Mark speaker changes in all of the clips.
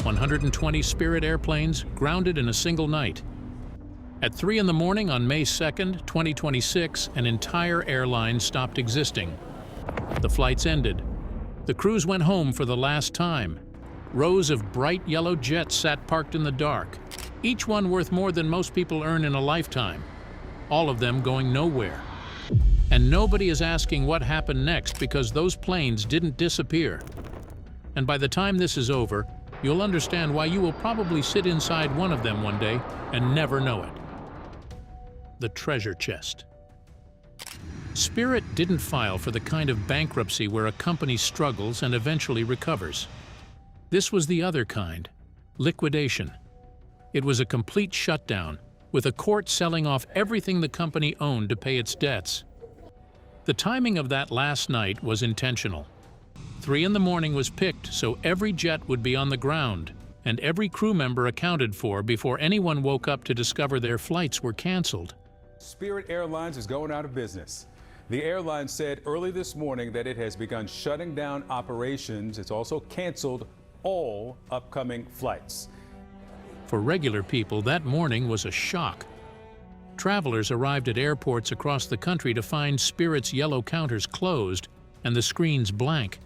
Speaker 1: 120 Spirit airplanes grounded in a single night. At 3 in the morning on May 2, 2026, an entire airline stopped existing. The flights ended. The crews went home for the last time. Rows of bright yellow jets sat parked in the dark, each one worth more than most people earn in a lifetime, all of them going nowhere. And nobody is asking what happened next because those planes didn't disappear. And by the time this is over, you'll understand why you will probably sit inside one of them one day and never know it. The treasure chest. Spirit didn't file for the kind of bankruptcy where a company struggles and eventually recovers. This was the other kind, liquidation. It was a complete shutdown, with a court selling off everything the company owned to pay its debts. The timing of that last night was intentional. 3 in the morning was picked so every jet would be on the ground, and every crew member accounted for before anyone woke up to discover their flights were canceled.
Speaker 2: Spirit Airlines is going out of business. The airline said early this morning that it has begun shutting down operations. It's also canceled all upcoming flights.
Speaker 1: For regular people, that morning was a shock. Travelers arrived at airports across the country to find Spirit's yellow counters closed and the screens blank.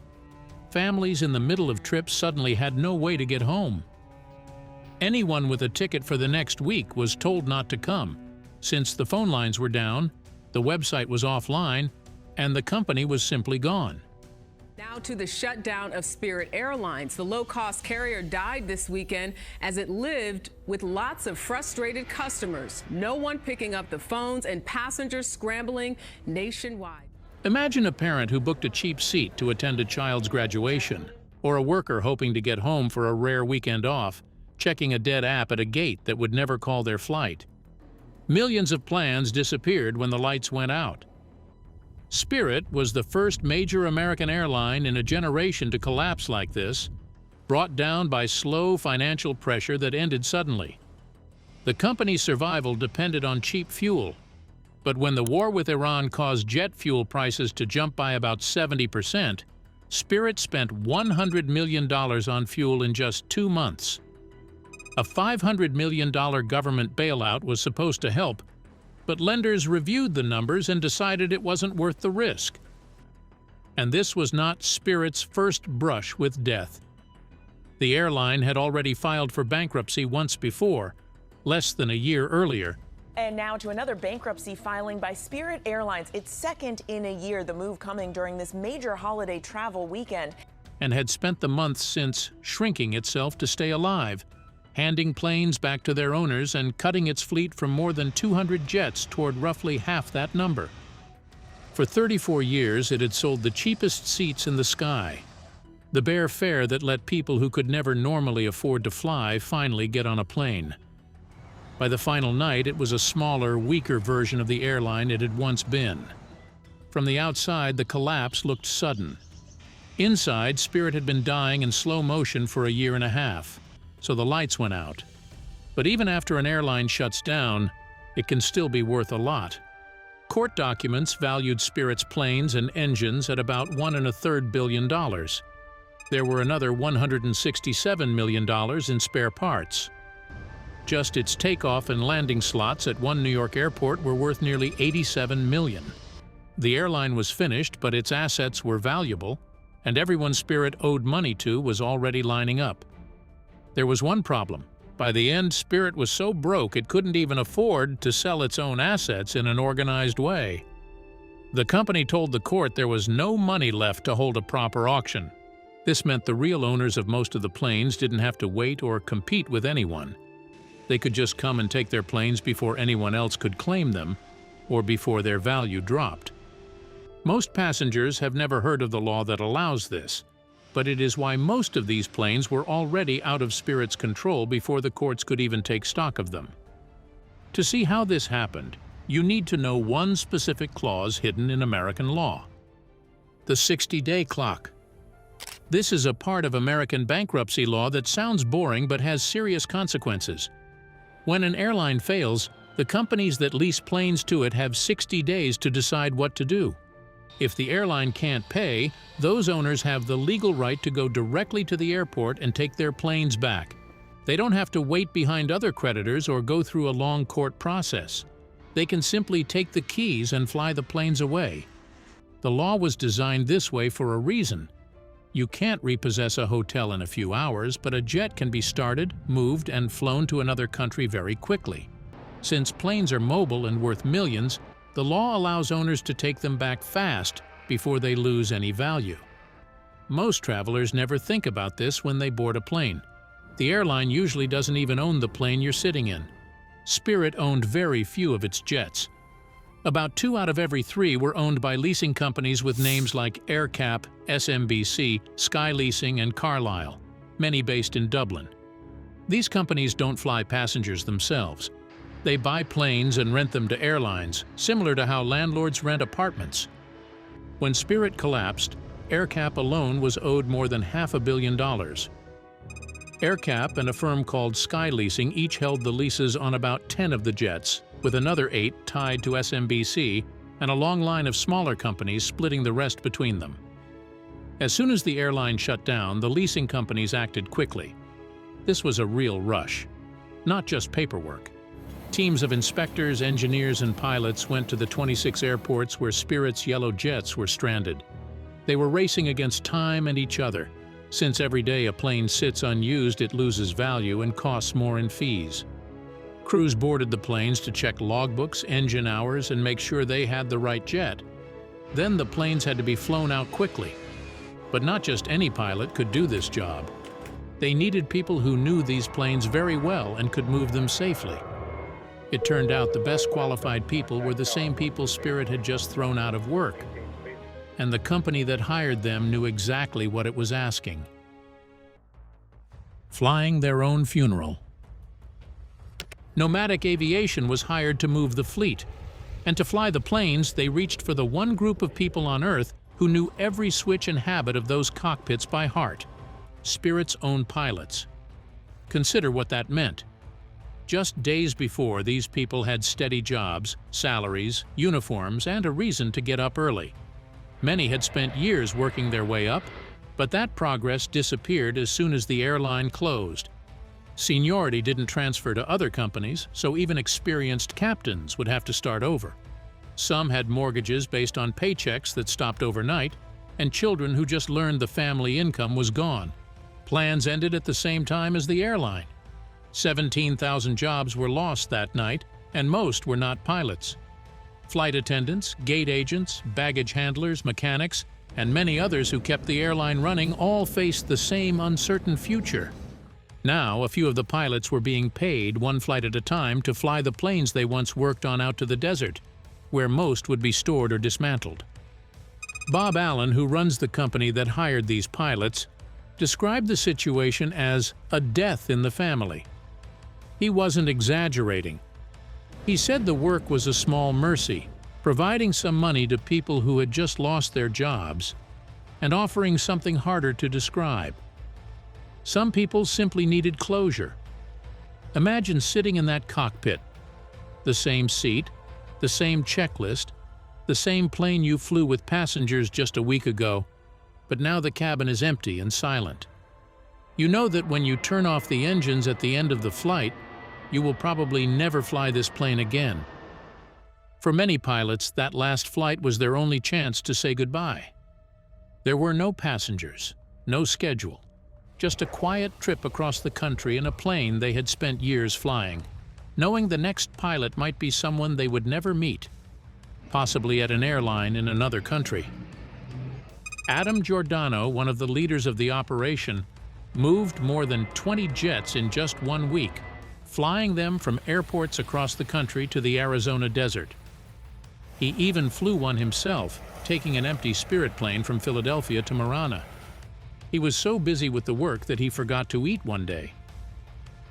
Speaker 1: Families in the middle of trips suddenly had no way to get home. Anyone with a ticket for the next week was told not to come, since the phone lines were down, the website was offline, and the company was simply gone.
Speaker 3: Now to the shutdown of Spirit Airlines. The low-cost carrier died this weekend as it lived with lots of frustrated customers. No one picking up the phones and passengers scrambling nationwide.
Speaker 1: Imagine a parent who booked a cheap seat to attend a child's graduation, or a worker hoping to get home for a rare weekend off, checking a dead app at a gate that would never call their flight. Millions of plans disappeared when the lights went out. Spirit was the first major American airline in a generation to collapse like this, brought down by slow financial pressure that ended suddenly. The company's survival depended on cheap fuel, but when the war with Iran caused jet fuel prices to jump by about 70%, Spirit spent $100 million on fuel in just 2 months. A $500 million government bailout was supposed to help, but lenders reviewed the numbers and decided it wasn't worth the risk. And this was not Spirit's first brush with death. The airline had already filed for bankruptcy once before, less than a year earlier.
Speaker 4: And now to another bankruptcy filing by Spirit Airlines. It's second in a year, the move coming during this major holiday travel weekend.
Speaker 1: And had spent the months since shrinking itself to stay alive, handing planes back to their owners and cutting its fleet from more than 200 jets toward roughly half that number. For 34 years, it had sold the cheapest seats in the sky, the bare fare that let people who could never normally afford to fly finally get on a plane. By the final night, it was a smaller, weaker version of the airline it had once been. From the outside, the collapse looked sudden. Inside, Spirit had been dying in slow motion for a year and a half, so the lights went out. But even after an airline shuts down, it can still be worth a lot. Court documents valued Spirit's planes and engines at about $1.25 billion. There were another $167 million in spare parts. Just its takeoff and landing slots at one New York airport were worth nearly $87 million. The airline was finished, but its assets were valuable, and everyone Spirit owed money to was already lining up. There was one problem. By the end, Spirit was so broke it couldn't even afford to sell its own assets in an organized way. The company told the court there was no money left to hold a proper auction. This meant the real owners of most of the planes didn't have to wait or compete with anyone. They could just come and take their planes before anyone else could claim them, or before their value dropped. Most passengers have never heard of the law that allows this, but it is why most of these planes were already out of Spirit's control before the courts could even take stock of them. To see how this happened, you need to know one specific clause hidden in American law: the 60-day clock. This is a part of American bankruptcy law that sounds boring but has serious consequences. When an airline fails, the companies that lease planes to it have 60 days to decide what to do. If the airline can't pay, those owners have the legal right to go directly to the airport and take their planes back. They don't have to wait behind other creditors or go through a long court process. They can simply take the keys and fly the planes away. The law was designed this way for a reason. You can't repossess a hotel in a few hours, but a jet can be started, moved, and flown to another country very quickly. Since planes are mobile and worth millions, the law allows owners to take them back fast before they lose any value. Most travelers never think about this when they board a plane. The airline usually doesn't even own the plane you're sitting in. Spirit owned very few of its jets. About 2 out of every 3 were owned by leasing companies with names like AerCap, SMBC, Sky Leasing, and Carlisle, many based in Dublin. These companies don't fly passengers themselves. They buy planes and rent them to airlines, similar to how landlords rent apartments. When Spirit collapsed, AerCap alone was owed more than $500 million. AerCap and a firm called Sky Leasing each held the leases on about 10 of the jets, with another 8 tied to SMBC and a long line of smaller companies splitting the rest between them. As soon as the airline shut down, the leasing companies acted quickly. This was a real rush, not just paperwork. Teams of inspectors, engineers, and pilots went to the 26 airports where Spirit's yellow jets were stranded. They were racing against time and each other. Since every day a plane sits unused, it loses value and costs more in fees. Crews boarded the planes to check logbooks, engine hours, and make sure they had the right jet. Then the planes had to be flown out quickly. But not just any pilot could do this job. They needed people who knew these planes very well and could move them safely. It turned out the best qualified people were the same people Spirit had just thrown out of work. And the company that hired them knew exactly what it was asking. Flying their own funeral. Nomadic Aviation was hired to move the fleet. And to fly the planes, they reached for the one group of people on Earth who knew every switch and habit of those cockpits by heart: Spirit's own pilots. Consider what that meant. Just days before, these people had steady jobs, salaries, uniforms, and a reason to get up early. Many had spent years working their way up, but that progress disappeared as soon as the airline closed. Seniority didn't transfer to other companies, so even experienced captains would have to start over. Some had mortgages based on paychecks that stopped overnight, and children who just learned the family income was gone. Plans ended at the same time as the airline. 17,000 jobs were lost that night, and most were not pilots. Flight attendants, gate agents, baggage handlers, mechanics, and many others who kept the airline running all faced the same uncertain future. Now, a few of the pilots were being paid one flight at a time to fly the planes they once worked on out to the desert, where most would be stored or dismantled. Bob Allen, who runs the company that hired these pilots, described the situation as a death in the family. He wasn't exaggerating. He said the work was a small mercy, providing some money to people who had just lost their jobs, and offering something harder to describe. Some people simply needed closure. Imagine sitting in that cockpit. The same seat, the same checklist, the same plane you flew with passengers just a week ago, but now the cabin is empty and silent. You know that when you turn off the engines at the end of the flight, you will probably never fly this plane again. For many pilots, that last flight was their only chance to say goodbye. There were no passengers, no schedule, just a quiet trip across the country in a plane they had spent years flying, knowing the next pilot might be someone they would never meet, possibly at an airline in another country. Adam Giordano, one of the leaders of the operation, moved more than 20 jets in just 1 week, flying them from airports across the country to the Arizona desert. He even flew one himself, taking an empty Spirit plane from Philadelphia to Marana. He was so busy with the work that he forgot to eat one day.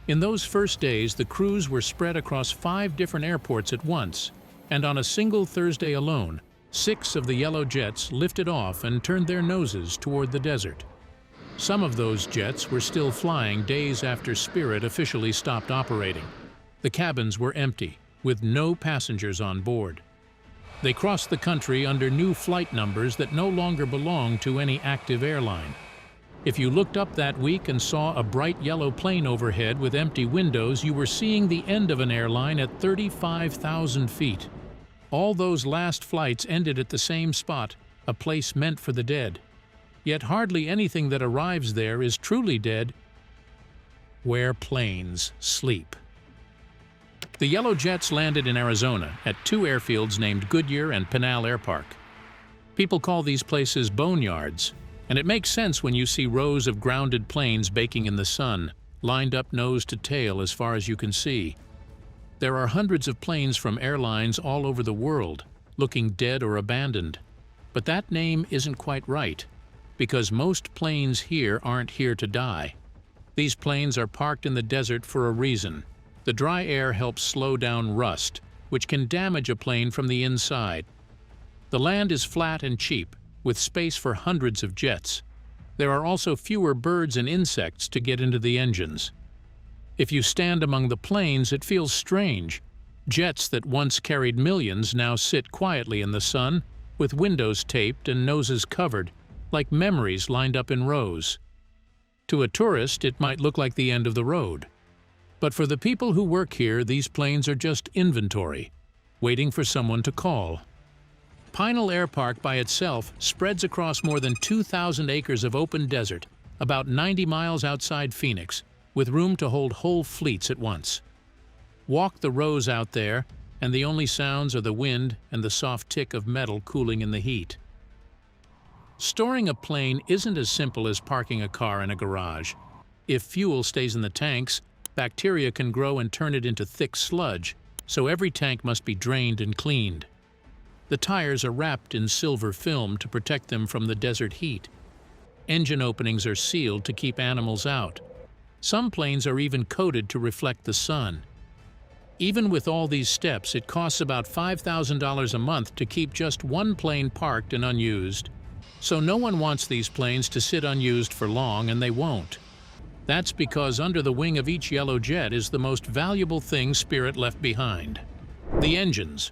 Speaker 1: In those first days, the crews were spread across 5 different airports at once, and on a single Thursday alone, 6 of the yellow jets lifted off and turned their noses toward the desert. Some of those jets were still flying days after Spirit officially stopped operating. The cabins were empty, with no passengers on board. They cross the country under new flight numbers that no longer belong to any active airline. If you looked up that week and saw a bright yellow plane overhead with empty windows, you were seeing the end of an airline at 35,000 feet. All those last flights ended at the same spot, a place meant for the dead. Yet hardly anything that arrives there is truly dead, where planes sleep. The yellow jets landed in Arizona at two airfields named Goodyear and Pinal Air Park. People call these places boneyards, and it makes sense when you see rows of grounded planes baking in the sun, lined up nose to tail as far as you can see. There are hundreds of planes from airlines all over the world, looking dead or abandoned. But that name isn't quite right, because most planes here aren't here to die. These planes are parked in the desert for a reason. The dry air helps slow down rust, which can damage a plane from the inside. The land is flat and cheap, with space for hundreds of jets. There are also fewer birds and insects to get into the engines. If you stand among the planes, it feels strange. Jets that once carried millions now sit quietly in the sun, with windows taped and noses covered, like memories lined up in rows. To a tourist, it might look like the end of the road. But for the people who work here, these planes are just inventory, waiting for someone to call. Pinal Air Park by itself spreads across more than 2,000 acres of open desert, about 90 miles outside Phoenix, with room to hold whole fleets at once. Walk the rows out there, and the only sounds are the wind and the soft tick of metal cooling in the heat. Storing a plane isn't as simple as parking a car in a garage. If fuel stays in the tanks, bacteria can grow and turn it into thick sludge, so every tank must be drained and cleaned. The tires are wrapped in silver film to protect them from the desert heat. Engine openings are sealed to keep animals out. Some planes are even coated to reflect the sun. Even with all these steps, it costs about $5,000 a month to keep just one plane parked and unused. So no one wants these planes to sit unused for long, and they won't. That's because under the wing of each yellow jet is the most valuable thing Spirit left behind: the engines,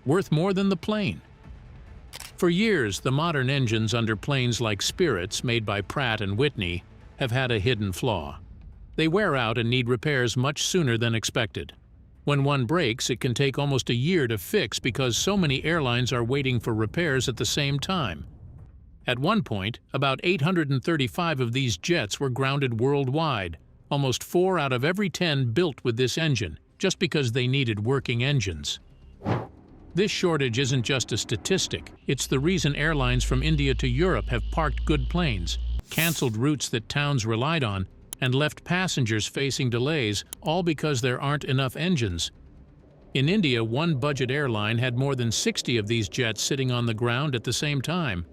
Speaker 1: worth more than the plane. For years, the modern engines under planes like Spirit's, made by Pratt & Whitney, have had a hidden flaw. They wear out and need repairs much sooner than expected. When one breaks, it can take almost a year to fix because so many airlines are waiting for repairs at the same time. At one point, about 835 of these jets were grounded worldwide, almost 4 out of every 10 built with this engine, just because they needed working engines. This shortage isn't just a statistic, it's the reason airlines from India to Europe have parked good planes, canceled routes that towns relied on, and left passengers facing delays, all because there aren't enough engines. In India, one budget airline had more than 60 of these jets sitting on the ground at the same time.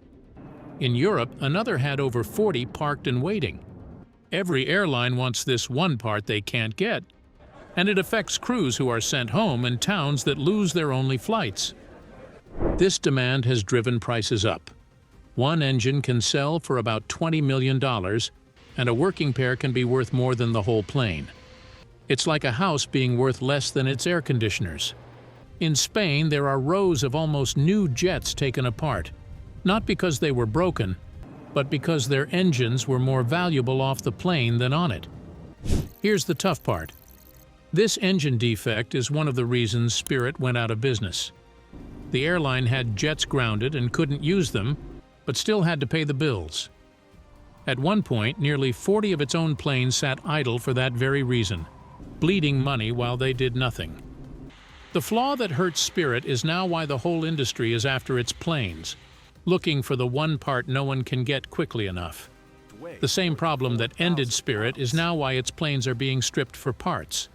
Speaker 1: In Europe, another had over 40 parked and waiting. Every airline wants this one part they can't get, and it affects crews who are sent home and towns that lose their only flights. This demand has driven prices up. One engine can sell for about $20 million, and a working pair can be worth more than the whole plane. It's like a house being worth less than its air conditioners. In Spain, there are rows of almost new jets taken apart, not because they were broken, but because their engines were more valuable off the plane than on it. Here's the tough part. This engine defect is one of the reasons Spirit went out of business. The airline had jets grounded and couldn't use them, but still had to pay the bills. At one point, nearly 40 of its own planes sat idle for that very reason, bleeding money while they did nothing. The flaw that hurts Spirit is now why the whole industry is after its planes, looking for the one part no one can get quickly enough. The same problem that ended Spirit is now why its planes are being stripped for parts.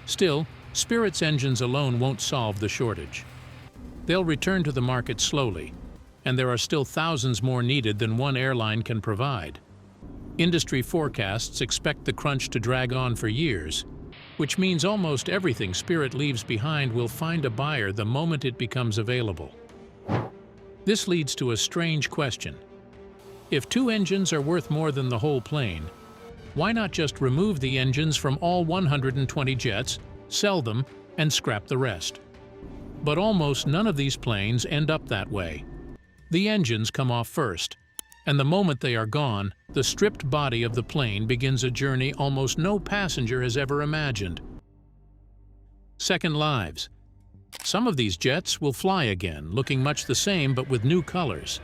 Speaker 1: Still, Spirit's engines alone won't solve the shortage. They'll return to the market slowly, and there are still thousands more needed than one airline can provide. Industry forecasts expect the crunch to drag on for years, which means almost everything Spirit leaves behind will find a buyer the moment it becomes available. This leads to a strange question. If 2 engines are worth more than the whole plane, why not just remove the engines from all 120 jets, sell them, and scrap the rest? But almost none of these planes end up that way. The engines come off first, and the moment they are gone, the stripped body of the plane begins a journey almost no passenger has ever imagined. Second lives. Some of these jets will fly again, looking much the same but with new colors.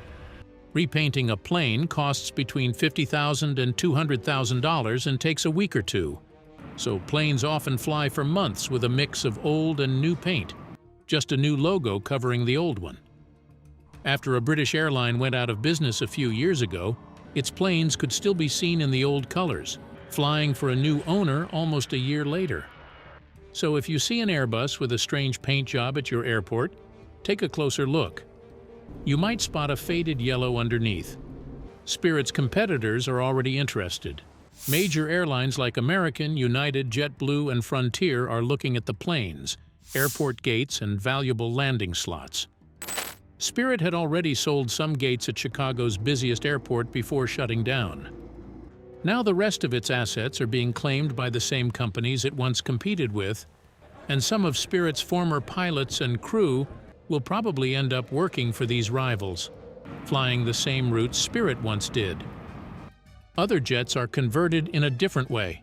Speaker 1: Repainting a plane costs between $50,000 and $200,000 and takes a week or two. So planes often fly for months with a mix of old and new paint, just a new logo covering the old one. After a British airline went out of business a few years ago, its planes could still be seen in the old colors, flying for a new owner almost a year later. So if you see an Airbus with a strange paint job at your airport, take a closer look. You might spot a faded yellow underneath. Spirit's competitors are already interested. Major airlines like American, United, JetBlue, and Frontier are looking at the planes, airport gates, and valuable landing slots. Spirit had already sold some gates at Chicago's busiest airport before shutting down. Now the rest of its assets are being claimed by the same companies it once competed with, and some of Spirit's former pilots and crew will probably end up working for these rivals, flying the same routes Spirit once did. Other jets are converted in a different way.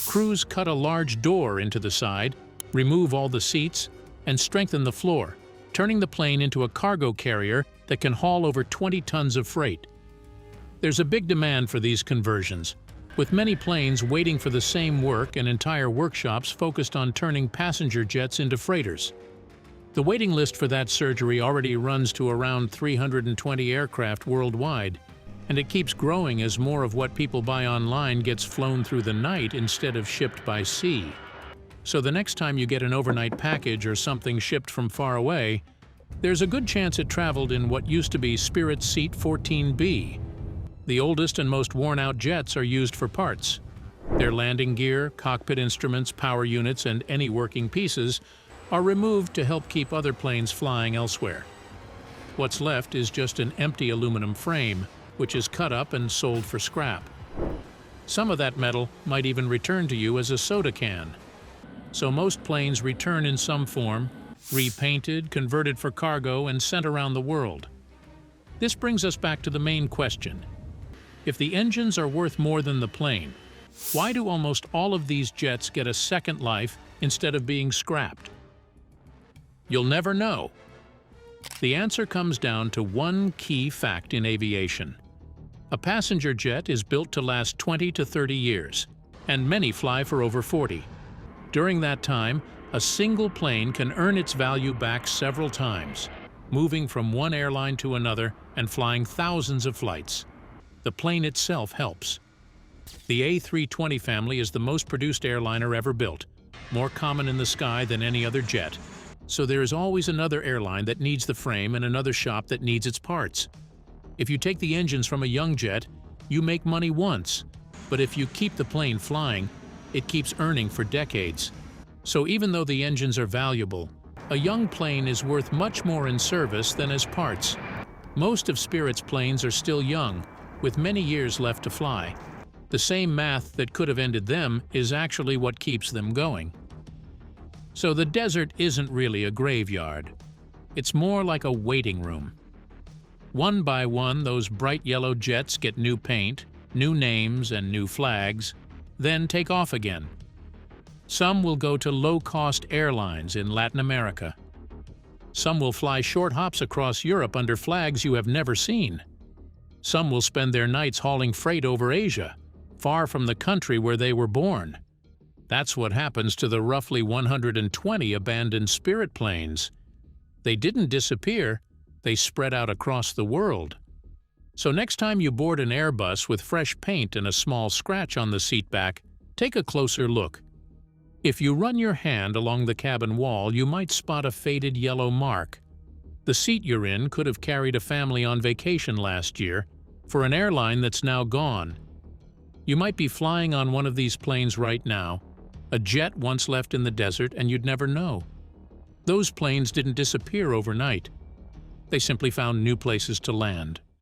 Speaker 1: Crews cut a large door into the side, remove all the seats, and strengthen the floor, turning the plane into a cargo carrier that can haul over 20 tons of freight. There's a big demand for these conversions, with many planes waiting for the same work and entire workshops focused on turning passenger jets into freighters. The waiting list for that surgery already runs to around 320 aircraft worldwide, and it keeps growing as more of what people buy online gets flown through the night instead of shipped by sea. So the next time you get an overnight package or something shipped from far away, there's a good chance it traveled in what used to be Spirit Seat 14B. The oldest and most worn-out jets are used for parts. Their landing gear, cockpit instruments, power units, and any working pieces are removed to help keep other planes flying elsewhere. What's left is just an empty aluminum frame, which is cut up and sold for scrap. Some of that metal might even return to you as a soda can. So most planes return in some form, repainted, converted for cargo, and sent around the world. This brings us back to the main question. If the engines are worth more than the plane, why do almost all of these jets get a second life instead of being scrapped? You'll never know. The answer comes down to one key fact in aviation. A passenger jet is built to last 20 to 30 years, and many fly for over 40. During that time, a single plane can earn its value back several times, moving from one airline to another and flying thousands of flights. The plane itself helps. The A320 family is the most produced airliner ever built, more common in the sky than any other jet. So there is always another airline that needs the frame and another shop that needs its parts. If you take the engines from a young jet, you make money once, but if you keep the plane flying, it keeps earning for decades. So even though the engines are valuable, a young plane is worth much more in service than as parts. Most of Spirit's planes are still young, with many years left to fly. The same math that could have ended them is actually what keeps them going. So the desert isn't really a graveyard. It's more like a waiting room. One by one, those bright yellow jets get new paint, new names, and new flags, then take off again. Some will go to low-cost airlines in Latin America. Some will fly short hops across Europe under flags you have never seen. Some will spend their nights hauling freight over Asia, far from the country where they were born. That's what happens to the roughly 120 abandoned Spirit planes. They didn't disappear, they spread out across the world. So next time you board an Airbus with fresh paint and a small scratch on the seat back, take a closer look. If you run your hand along the cabin wall, you might spot a faded yellow mark. The seat you're in could have carried a family on vacation last year for an airline that's now gone. You might be flying on one of these planes right now, a jet once left in the desert, and you'd never know. Those planes didn't disappear overnight. They simply found new places to land.